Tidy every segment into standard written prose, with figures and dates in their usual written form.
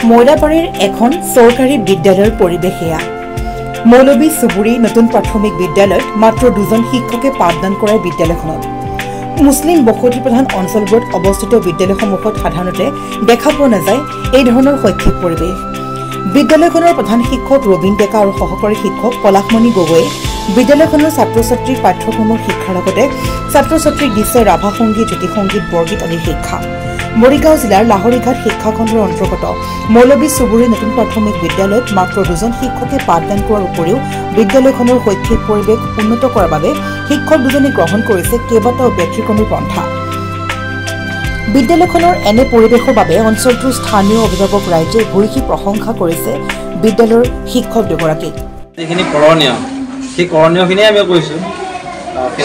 ময়ৰাবাৰীৰ এখন চৰকাৰী বিদ্যালয়ৰ পৰিৱেশ এয়া মৌলবী চুবুৰী নতুন প্ৰাথমিক বিদ্যালয়ত মাত্ৰ দুজন শিক্ষকে পাঠদান কৰে বিদ্যালয়খনত মুছলিম বসতি প্ৰধান অঞ্চলবোৰত অৱস্থিত বিদ্যালয়সমূহত সাধাৰণতে দেখা পোৱা নাযায় এই ধৰণৰ শৈক্ষিক পৰিৱেশ বিদ্যালয়খনৰ প্ৰধান শিক্ষক ৰবীন ডেকা আৰু সহকাৰী শিক্ষক পলাশমণি গগৈয়ে বিদ্যালয়খনৰ ছাত্ৰ-ছাত্ৰীৰ পাঠ্যক্ৰমৰ শিক্ষাৰ লগতে ছাত্ৰ-ছাত্ৰীক দিছে ৰাভা সংগীত জ্যোতি সংগীত বৰগীত আদিৰ শিক্ষা মৰিগাঁও জিলাৰ লাহৰীঘাট শিক্ষাখণ্ডৰ অন্তৰ্গত মৌলবী চুবুৰী নতুন প্ৰাথমিক বিদ্যালয়ত মাত্ৰ দুজন শিক্ষকে পাঠদান কৰাৰ উপৰিও বিদ্যালয়খনৰ শৈক্ষিক পৰিৱেশ উন্নত কৰাৰ বাবে শিক্ষক দুজনে গ্ৰহণ কৰিছে কেইবাটাও ব্যতিক্ৰমী পন্থা বিদ্যালয়খনৰ এনে পৰিৱেশৰ বাবে অঞ্চলটোৰ স্থানীয় অভিভাৱক ৰাইজে ভূয়সী প্ৰশংসা কৰিছে বিদ্যালয়ৰ শিক্ষক দুগৰাকীক যিখিনি সেই কৰণীয়খিনি আমি কৈছোঁ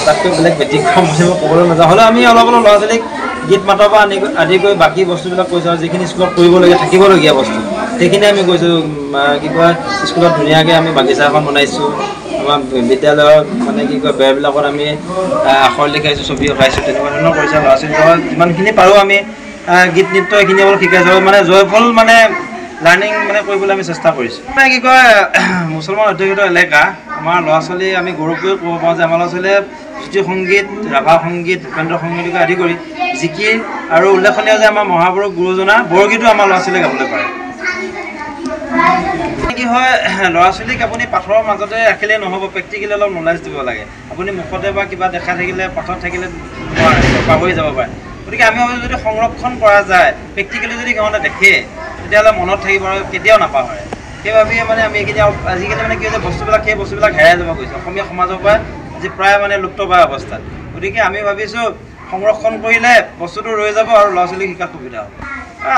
তাতকৈ বেলেগ ব্যতিক্ৰম বুলি ক'বলৈ নাযাওঁ হ'লেও আমি অলপ অলপ ল'ৰা ছোৱালীক গীত মাতৰ পৰা আদি কৰি বাকী বস্তুবিলাক কৈছোঁ আৰু যিখিনি স্কুলত কৰিবলগীয়া থাকিবলগীয়া বস্তু সেইখিনি আমি কৈছোঁ কি কয় স্কুলত ধুনীয়াকৈ আমি বাগিচা এখন বনাইছোঁ আমাৰ বিদ্যালয়ৰ মানে কি কয় বেৰবিলাকত আমি আখৰ লিখাইছোঁ ছবি অঁকাইছোঁ তেনেকুৱা ধৰণৰ কৰিছে ল'ৰা ছোৱালীবিলাকৰ যিমানখিনি পাৰোঁ আমি গীত নৃত্য এইখিনি অলপ শিকাইছোঁ মানে জয়ফল মানে লাৰ্ণিং মানে কৰিবলৈ আমি চেষ্টা কৰিছোঁ মানে কি কয় মুছলমান অধ্যুষিত এলেকা আমাৰ ল'ৰা ছোৱালী আমি গৌৰৱকৈ ক'ব পাৰোঁ যে আমাৰ ল'ৰা ছোৱালীয়ে জ্যোতি সংগীত ৰাভা সংগীত ভূপেন্দ্ৰ সংগীতকে আদি কৰি জিকিৰ আৰু উল্লেখনীয় যে আমাৰ মহাপুৰুষ গুৰুজনা বৰগীতো আমাৰ ল'ৰা ছোৱালীয়ে গাবলৈ পাৰে কি হয় ল'ৰা ছোৱালীক আপুনি পাঠৰ মাজতে ৰাখিলে নহ'ব প্ৰেক্টিকেলি অলপ নলেজ দিব লাগে আপুনি মুখতে বা কিবা দেখা থাকিলে পাঠত থাকিলে পাহৰি যাব পাৰে গতিকে আমি ভাবোঁ যদি সংৰক্ষণ কৰা যায় প্ৰেক্টিকেলি যদি সিহঁতে দেখে তেতিয়াহ'লে মনত থাকিব আৰু কেতিয়াও নাপাহৰে সেইবাবেই মানে আমি এইখিনি আজিকালি মানে কি হৈছে বস্তুবিলাক সেই বস্তুবিলাক হেৰাই যাব গৈছে অসমীয়া সমাজৰ পৰা আজি প্ৰায় মানে লুপ্ত হোৱা অৱস্থাত গতিকে আমি ভাবিছোঁ সংৰক্ষণ কৰিলে বস্তুটো ৰৈ যাব আৰু ল'ৰা ছোৱালীক শিকাত সুবিধা হ'ব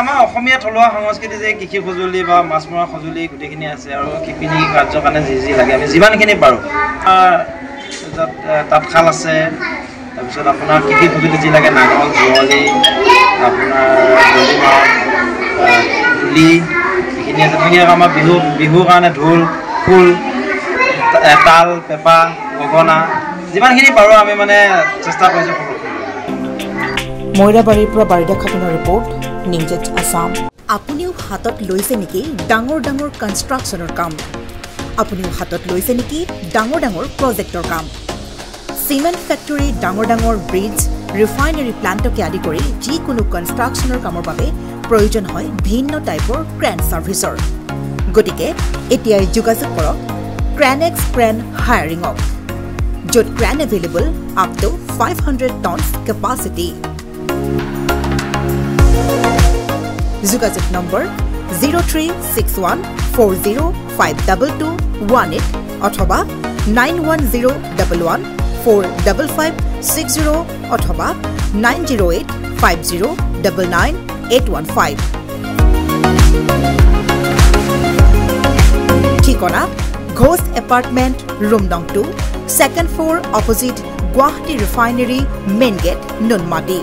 আমাৰ অসমীয়া থলুৱা সংস্কৃতি যে কৃষি সঁজুলি বা মাছ মৰা সঁজুলি গোটেইখিনি আছে আৰু শিপিনী কাৰ্যৰ কাৰণে যি লাগে আমি যিমানখিনি পাৰোঁ তাঁতশাল আছে তাৰপিছত আপোনাৰ কৃষি সঁজুলি যি লাগে নাঙল যুঁৱলি আপোনাৰ ডুলি এইখিনি আছে ধুনীয়াকৈ আমাৰ বিহুৰ কাৰণে ঢোল খোল তাল পেঁপা গগনা যিমানখিনি পাৰোঁ আমি মানে চেষ্টা কৰিছোঁ ময়ৰাবাৰীৰ পৰা বাৰিদা খাতুনৰ ৰিপৰ্ট নিউজ আছাম আপুনিও হাতত লৈছে নেকি ডাঙৰ ডাঙৰ কনষ্ট্ৰাকশ্যনৰ কাম আপুনিও হাতত লৈছে নেকি ডাঙৰ ডাঙৰ প্ৰজেক্টৰ কাম চিমেণ্ট ফেক্টৰী ডাঙৰ ডাঙৰ ব্ৰিজ ৰিফাইনাৰী প্লাণ্টকে আদি কৰি যিকোনো কনষ্ট্ৰাকশ্যনৰ কামৰ বাবে প্ৰয়োজন হয় ভিন্ন টাইপৰ ক্ৰেন ছাৰ্ভিচৰ গতিকে এতিয়াই যোগাযোগ কৰক ক্ৰেনেক্স ক্ৰেন হায়াৰিঙক য'ত crane available up to 500 tons capacity যোগাযোগ নম্বৰ 0361405218 অথবা 9101145560 অথবা 9085099815 ঠিকনা ঘোষ এপাৰ্টমেণ্ট ৰুম নং 2 second floor opposite Guwahati refinery main gate Noonmati